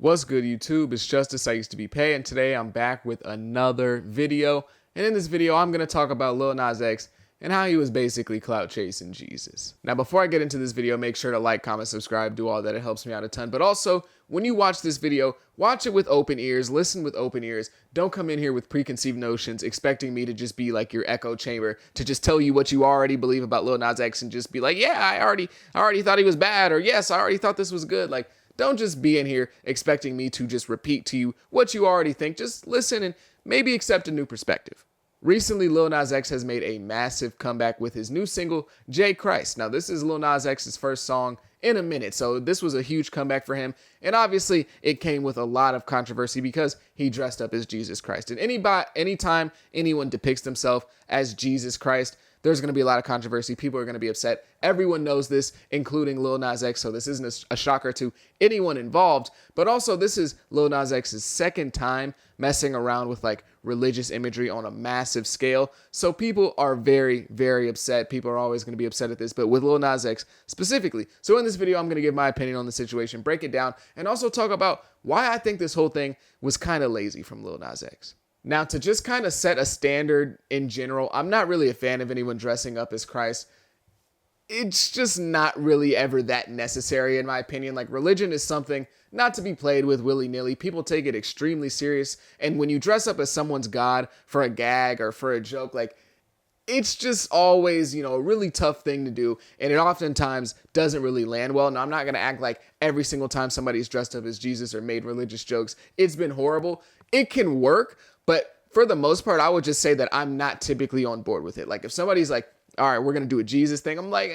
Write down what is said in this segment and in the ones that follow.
What's good, YouTube? It's Justice I Used to Be Pay, and today I'm back with another video. And in this video, I'm going to talk about Lil Nas X and how he was basically clout chasing Jesus. Now, before I get into this video, make sure to like, comment, subscribe, do all that. It helps me out a ton. But also, when you watch this video, watch it with open ears, listen with open ears. Don't come in here with preconceived notions, expecting me to just be like your echo chamber, to just tell you what you already believe about Lil Nas X and just be like, yeah, I already thought he was bad, or yes, I already thought this was good. Like, don't just be in here expecting me to just repeat to you what you already think. Just listen and maybe accept a new perspective. Recently, Lil Nas X has made a massive comeback with his new single, J Christ. Now, this is Lil Nas X's first song in a minute, so this was a huge comeback for him. And obviously, it came with a lot of controversy because he dressed up as Jesus Christ. And anytime anyone depicts themselves as Jesus Christ, there's going to be a lot of controversy. People are going to be upset. Everyone knows this, including Lil Nas X, so this isn't a shocker to anyone involved. But also, this is Lil Nas X's second time messing around with like religious imagery on a massive scale. So people are very, very upset. People are always going to be upset at this, but with Lil Nas X specifically. So in this video, I'm going to give my opinion on the situation, break it down, and also talk about why I think this whole thing was kind of lazy from Lil Nas X. Now, to just kind of set a standard in general, I'm not really a fan of anyone dressing up as Christ. It's just not really ever that necessary, in my opinion. Like, religion is something not to be played with willy-nilly. People take it extremely serious. And when you dress up as someone's God for a gag or for a joke, like, it's just always, a really tough thing to do. And it oftentimes doesn't really land well. Now, I'm not going to act like every single time somebody's dressed up as Jesus or made religious jokes, it's been horrible. It can work. But for the most part, I would just say that I'm not typically on board with it. Like, if somebody's like, all right, we're going to do a Jesus thing, I'm like,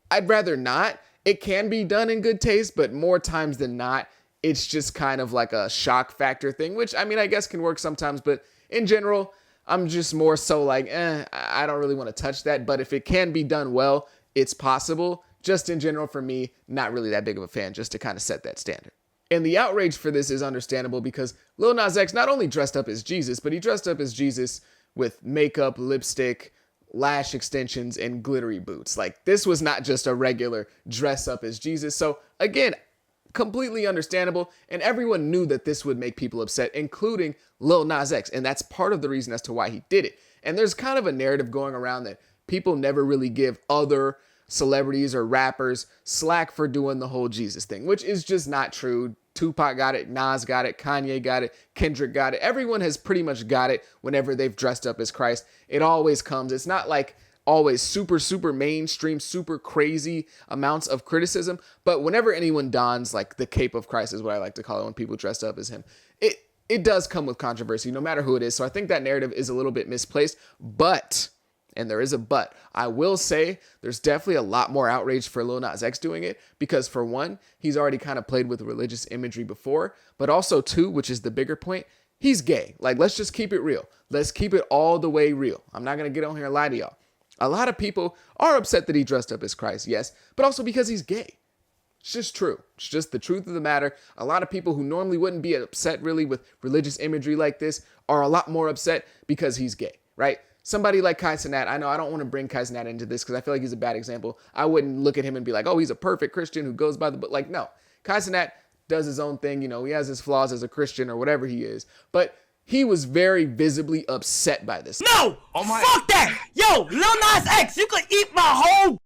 I'd rather not. It can be done in good taste, but more times than not, it's just kind of like a shock factor thing, which, I mean, I guess can work sometimes. But in general, I'm just more so like, I don't really want to touch that. But if it can be done well, it's possible. Just in general, for me, not really that big of a fan, just to kind of set that standard. And the outrage for this is understandable because Lil Nas X not only dressed up as Jesus, but he dressed up as Jesus with makeup, lipstick, lash extensions, and glittery boots. Like, this was not just a regular dress up as Jesus. So again, completely understandable. And everyone knew that this would make people upset, including Lil Nas X. And that's part of the reason as to why he did it. And there's kind of a narrative going around that people never really give other celebrities or rappers slack for doing the whole Jesus thing, which is just not true. Tupac got it, Nas got it, Kanye got it, Kendrick got it. Everyone has pretty much got it whenever they've dressed up as Christ. It always comes. It's not like always super mainstream, super crazy amounts of criticism. But whenever anyone dons like the cape of Christ is what I like to call it when people dress up as him, it does come with controversy no matter who it is. So I think that narrative is a little bit misplaced, but, and there is a but, I will say there's definitely a lot more outrage for Lil Nas X doing it because, for one, he's already kind of played with religious imagery before, but also, two, which is the bigger point, he's gay. Like, let's just keep it real. Let's keep it all the way real. I'm not going to get on here and lie to y'all. A lot of people are upset that he dressed up as Christ, yes, but also because he's gay. It's just true. It's just the truth of the matter. A lot of people who normally wouldn't be upset really with religious imagery like this are a lot more upset because he's gay, right? Somebody like Kai Cenat, I know I don't want to bring Kai Cenat into this because I feel like he's a bad example. I wouldn't look at him and be like, oh, he's a perfect Christian who goes by the book. Like, no. Kai Cenat does his own thing. He has his flaws as a Christian or whatever he is. But he was very visibly upset by this. No! Oh my. Fuck that! Yo, Lil Nas X, you could eat my whole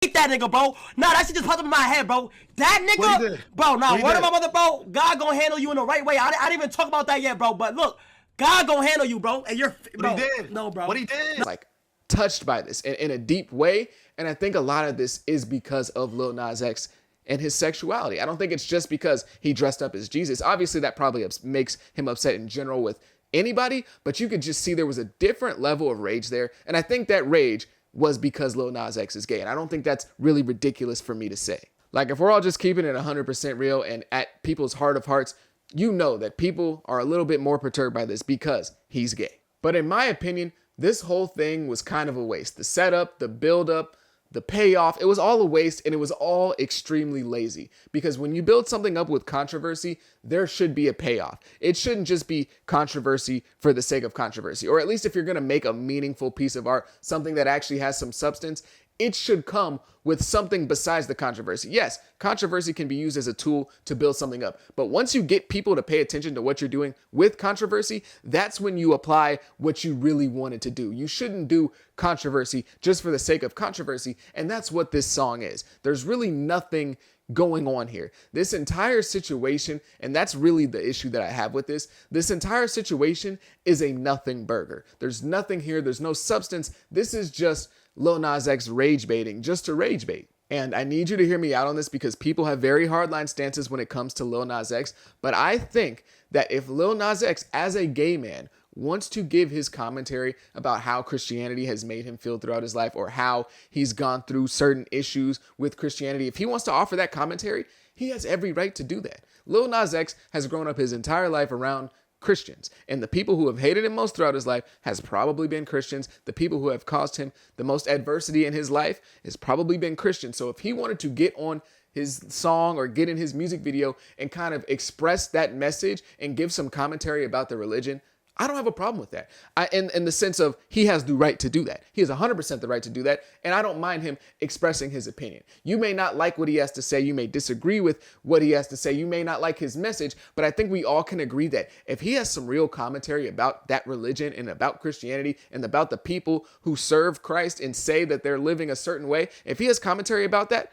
eat that nigga, bro. Nah, that shit just popped up in my head, bro. That nigga, bro, nah, word of my mother, bro. God gonna handle you in the right way. I didn't even talk about that yet, bro. But look, God gonna handle you, bro. And you're, bro. What he did? No, bro. What he did? Like, touched by this in a deep way. And I think a lot of this is because of Lil Nas X and his sexuality. I don't think it's just because he dressed up as Jesus. Obviously, that probably makes him upset in general with anybody. But you could just see there was a different level of rage there. And I think that rage was because Lil Nas X is gay. And I don't think that's really ridiculous for me to say. Like, if we're all just keeping it 100% real and at people's heart of hearts, you know that people are a little bit more perturbed by this because he's gay. But in my opinion, this whole thing was kind of a waste. The setup, the build-up, the payoff, it was all a waste, and it was all extremely lazy. Because when you build something up with controversy, there should be a payoff. It shouldn't just be controversy for the sake of controversy. Or at least if you're going to make a meaningful piece of art, something that actually has some substance, it should come with something besides the controversy. Yes, controversy can be used as a tool to build something up. But once you get people to pay attention to what you're doing with controversy, that's when you apply what you really wanted to do. You shouldn't do controversy just for the sake of controversy. And that's what this song is. There's really nothing going on here. This entire situation, and that's really the issue that I have with this entire situation is a nothing burger. There's nothing here. There's no substance. This is just Lil Nas X rage baiting just to rage bait. And I need you to hear me out on this because people have very hardline stances when it comes to Lil Nas X. But I think that if Lil Nas X, as a gay man, wants to give his commentary about how Christianity has made him feel throughout his life or how he's gone through certain issues with Christianity, if he wants to offer that commentary, he has every right to do that. Lil Nas X has grown up his entire life around Christians, and the people who have hated him most throughout his life has probably been Christians. The people who have caused him the most adversity in his life has probably been Christians. So if he wanted to get on his song or get in his music video and kind of express that message and give some commentary about the religion, I don't have a problem with that. In the sense of he has the right to do that. He has 100% the right to do that. And I don't mind him expressing his opinion. You may not like what he has to say. You may disagree with what he has to say. You may not like his message. But I think we all can agree that if he has some real commentary about that religion and about Christianity and about the people who serve Christ and say that they're living a certain way, if he has commentary about that,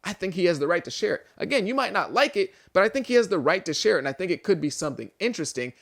I think he has the right to share it. Again, you might not like it, but I think he has the right to share it. And I think it could be something interesting.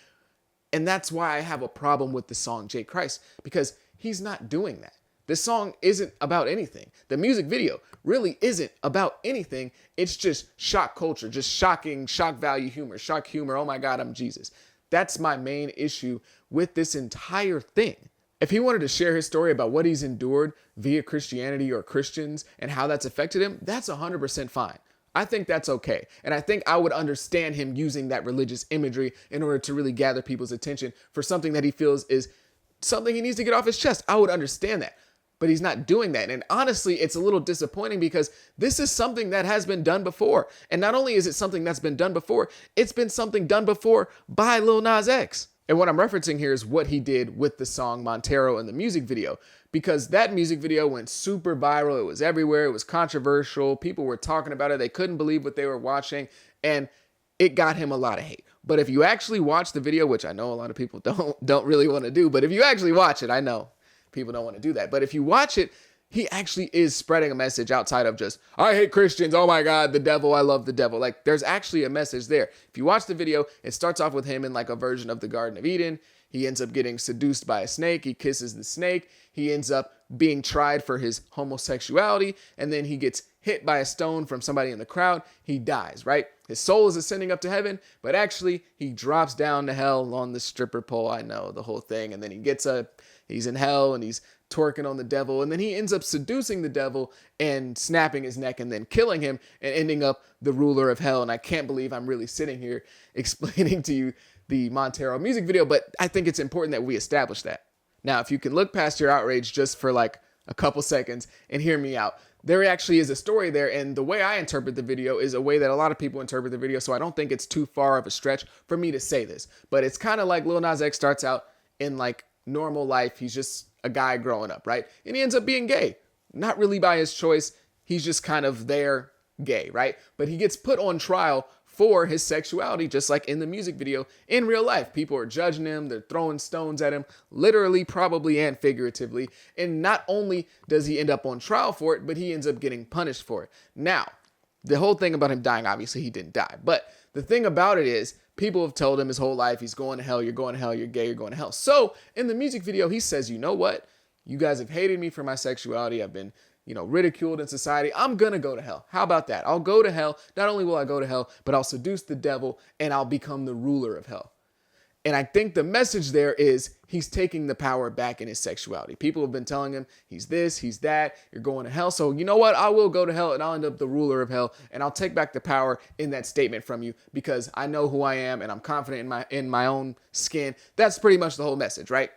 And that's why I have a problem with the song J. Christ, because he's not doing that. This song isn't about anything. The music video really isn't about anything. It's just shock culture, just shocking, shock value humor, shock humor. Oh my God, I'm Jesus. That's my main issue with this entire thing. If he wanted to share his story about what he's endured via Christianity or Christians and how that's affected him, that's 100% fine. I think that's okay. And I think I would understand him using that religious imagery in order to really gather people's attention for something that he feels is something he needs to get off his chest. I would understand that. But he's not doing that. And honestly, it's a little disappointing because this is something that has been done before. And not only is it something that's been done before, it's been something done before by Lil Nas X. And what I'm referencing here is what he did with the song Montero in the music video, because that music video went super viral. It was everywhere. It was controversial. People were talking about it. They couldn't believe what they were watching, and it got him a lot of hate. But if you actually watch the video, which I know a lot of people don't really want to do, but if you actually watch it, I know people don't want to do that. But if you watch it, he actually is spreading a message outside of just, I hate Christians, oh my God, the devil, I love the devil. Like, there's actually a message there. If you watch the video, it starts off with him in like a version of the Garden of Eden. He ends up getting seduced by a snake. He kisses the snake. He ends up being tried for his homosexuality. And then he gets hit by a stone from somebody in the crowd. He dies, right? His soul is ascending up to heaven, but actually he drops down to hell on the stripper pole. I know the whole thing. And then he gets up, he's in hell and he's twerking on the devil. And then he ends up seducing the devil and snapping his neck and then killing him and ending up the ruler of hell. And I can't believe I'm really sitting here explaining to you the Montero music video, but I think it's important that we establish that. Now, if you can look past your outrage just for like a couple seconds and hear me out, there actually is a story there. And the way I interpret the video is a way that a lot of people interpret the video. So I don't think it's too far of a stretch for me to say this, but it's kind of like Lil Nas X starts out in like normal life. He's just a guy growing up, right? And he ends up being gay, not really by his choice. He's just kind of there gay, right? But he gets put on trial for his sexuality, just like in the music video. In real life, people are judging him. They're throwing stones at him, literally, probably, and figuratively. And not only does he end up on trial for it, but he ends up getting punished for it. Now, the whole thing about him dying, obviously he didn't die. But the thing about it is, people have told him his whole life, he's going to hell, you're going to hell, you're gay, you're going to hell. So in the music video, he says, you know what? You guys have hated me for my sexuality. I've been ridiculed in society. I'm going to go to hell. How about that? I'll go to hell. Not only will I go to hell, but I'll seduce the devil and I'll become the ruler of hell. And I think the message there is he's taking the power back in his sexuality. People have been telling him he's this, he's that, you're going to hell. So you know what? I will go to hell and I'll end up the ruler of hell and I'll take back the power in that statement from you because I know who I am and I'm confident in my own skin. That's pretty much the whole message, right?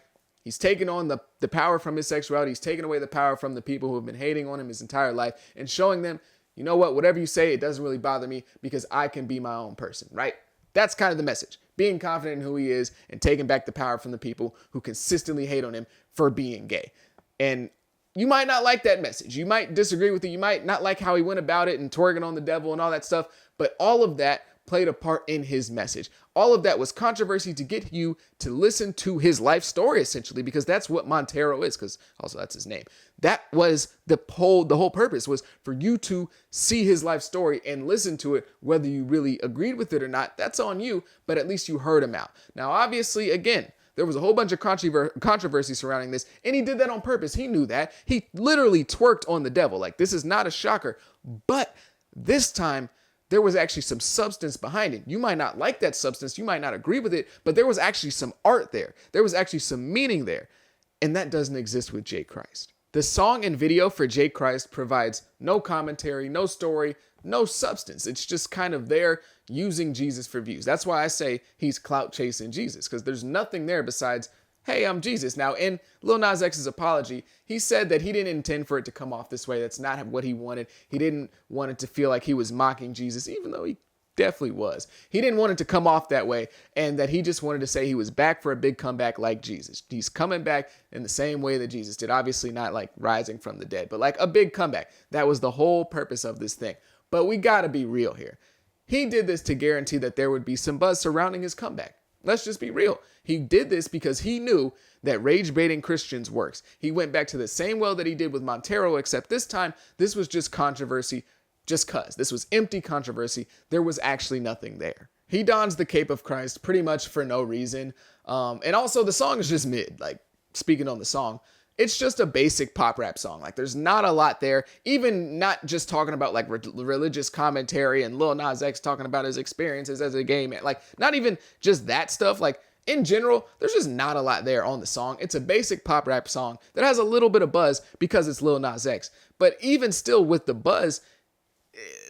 He's taken on the power from his sexuality. He's taken away the power from the people who have been hating on him his entire life and showing them, you know what, whatever you say, it doesn't really bother me because I can be my own person, right? That's kind of the message. Being confident in who he is and taking back the power from the people who consistently hate on him for being gay. And you might not like that message. You might disagree with it. You might not like how he went about it and twerking on the devil and all that stuff. But all of that played a part in his message. All of that was controversy to get you to listen to his life story, essentially, because that's what Montero is, because also that's his name. That was the whole purpose, was for you to see his life story and listen to it, whether you really agreed with it or not. That's on you, but at least you heard him out. Now, obviously, again, there was a whole bunch of controversy surrounding this, and he did that on purpose. He knew that. He literally twerked on the devil. Like, this is not a shocker, but this time, there was actually some substance behind it. You might not like that substance. You might not agree with it, but there was actually some art there. There was actually some meaning there. And that doesn't exist with J. Christ. The song and video for J. Christ provides no commentary, no story, no substance. It's just kind of there using Jesus for views. That's why I say he's clout chasing Jesus, because there's nothing there besides, hey, I'm Jesus. Now, in Lil Nas X's apology, he said that he didn't intend for it to come off this way. That's not what he wanted. He didn't want it to feel like he was mocking Jesus, even though he definitely was. He didn't want it to come off that way, and that he just wanted to say he was back for a big comeback like Jesus. He's coming back in the same way that Jesus did. Obviously not like rising from the dead, but like a big comeback. That was the whole purpose of this thing. But we got to be real here. He did this to guarantee that there would be some buzz surrounding his comeback. Let's just be real. He did this because he knew that rage baiting Christians works. He went back to the same well that he did with Montero, except this time, this was just controversy just cause. This was empty controversy. There was actually nothing there. He dons the cape of Christ pretty much for no reason. And also the song is just mid. Like, speaking on the song, it's just a basic pop rap song. Like, there's not a lot there. Even not just talking about like religious commentary and Lil Nas X talking about his experiences as a gay man. Like, not even just that stuff. Like, in general, there's just not a lot there on the song. It's a basic pop rap song that has a little bit of buzz because it's Lil Nas X. But even still with the buzz,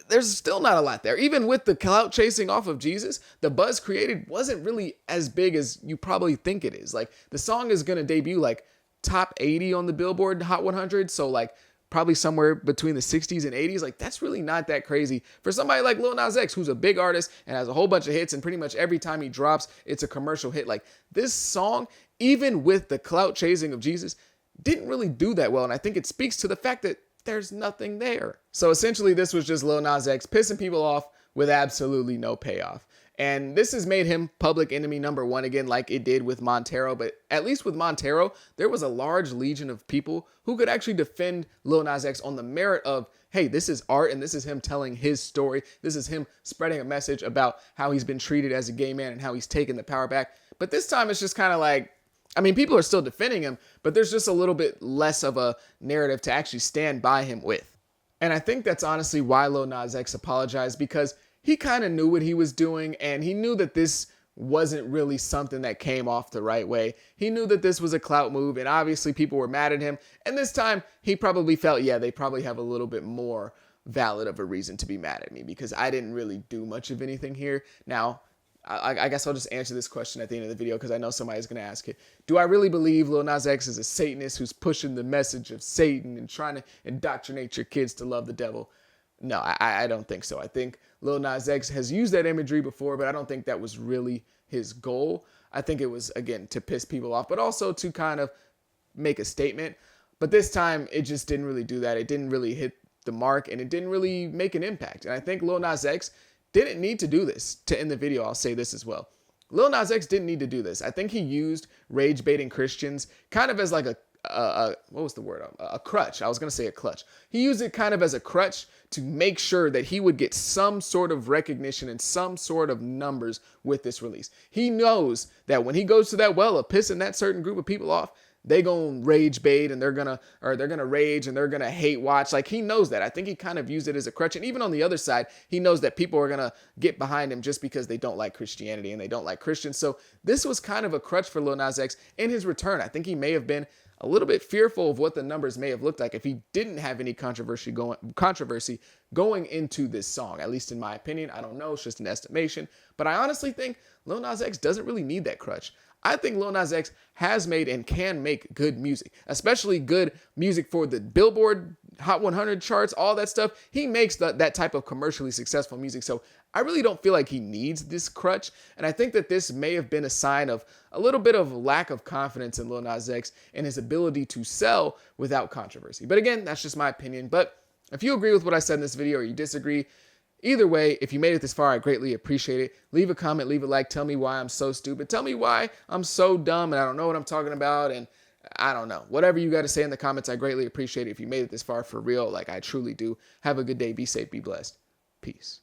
there's still not a lot there. Even with the clout chasing off of Jesus, the buzz created wasn't really as big as you probably think it is. Like, the song is going to debut like top 80 on the Billboard Hot 100. So like probably somewhere between the 60s and 80s. Like, that's really not that crazy for somebody like Lil Nas X, who's a big artist and has a whole bunch of hits, and pretty much every time he drops, it's a commercial hit. Like, this song, even with the clout chasing of Jesus, didn't really do that well. And I think it speaks to the fact that there's nothing there. So essentially, this was just Lil Nas X pissing people off with absolutely no payoff. And this has made him public enemy number one again, like it did with Montero. But at least with Montero, there was a large legion of people who could actually defend Lil Nas X on the merit of, hey, this is art and this is him telling his story. This is him spreading a message about how he's been treated as a gay man and how he's taken the power back. But this time it's just kind of like, I mean, people are still defending him, but there's just a little bit less of a narrative to actually stand by him with. And I think that's honestly why Lil Nas X apologized, because he kind of knew what he was doing, and he knew that this wasn't really something that came off the right way. He knew that this was a clout move, and obviously people were mad at him. And this time he probably felt, yeah, they probably have a little bit more valid of a reason to be mad at me because I didn't really do much of anything here. Now, I guess I'll just answer this question at the end of the video because I know somebody's going to ask it. Do I really believe Lil Nas X is a Satanist who's pushing the message of Satan and trying to indoctrinate your kids to love the devil? No, I don't think so. I think Lil Nas X has used that imagery before, but I don't think that was really his goal. I think it was, again, to piss people off, but also to kind of make a statement. But this time, it just didn't really do that. It didn't really hit the mark, and it didn't really make an impact. And I think Lil Nas X didn't need to do this to end the video. I'll say this as well. Lil Nas X didn't need to do this. I think he used rage baiting Christians kind of as like what was the word? A crutch. I was going to say a clutch. He used it kind of as a crutch to make sure that he would get some sort of recognition and some sort of numbers with this release. He knows that when he goes to that well of pissing that certain group of people off, they gonna rage bait and they're gonna rage and they're gonna hate watch. Like, he knows that. I think he kind of used it as a crutch. And even on the other side, he knows that people are gonna get behind him just because they don't like Christianity and they don't like Christians. So this was kind of a crutch for Lil Nas X in his return. I think he may have been a little bit fearful of what the numbers may have looked like if he didn't have any controversy going into this song, at least in my opinion. I don't know, it's just an estimation. But I honestly think Lil Nas X doesn't really need that crutch. I think Lil Nas X has made and can make good music, especially good music for the Billboard Hot 100 charts, all that stuff. He makes that type of commercially successful music. So I really don't feel like he needs this crutch, and I think that this may have been a sign of a little bit of lack of confidence in Lil Nas X and his ability to sell without controversy. But again, that's just my opinion. But if you agree with what I said in this video or you disagree, either way, if you made it this far, I greatly appreciate it. Leave a comment, leave a like, tell me why I'm so stupid. Tell me why I'm so dumb and I don't know what I'm talking about, and I don't know. Whatever you got to say in the comments, I greatly appreciate it. If you made it this far for real, like I truly do. Have a good day. Be safe. Be blessed. Peace.